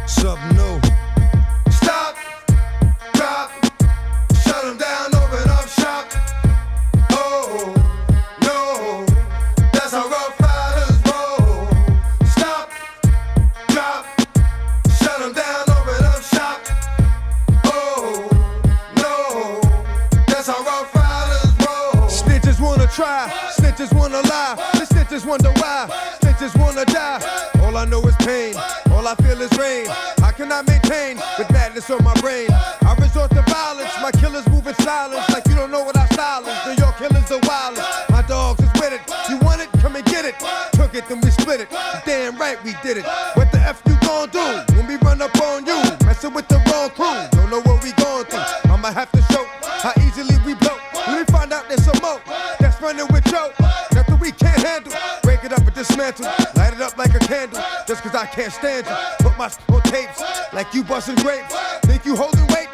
Something new. Stop, drop, shut them down, open up shop. Oh, no, that's how Rough Riders roll. Stop, drop, shut them down, open up shop. Oh, no, that's how Rough Riders roll. Snitches wanna try, snitches wanna lie, the snitches wonder why, snitches wanna die. All I know is pain, all I feel is rain. How can I maintain with madness on my brain? I resort to violence, my killers move in silence like you don't know what our style is. New York killers are wildest, my dogs is with it. You want it? Come and get it. Took it, then we split it. Damn right we did it. What the F you gon' do when we run up on you? Messing with the wrong crew, don't know what we going through. I'ma have to show how easily we blow. When we find out there's some more that's running with Joe, nothing we can't handle. Break it up and dismantle, light it up like a candle. Just cause I can't stand you, put my on tapes like you busting grapes. Think you holding weight?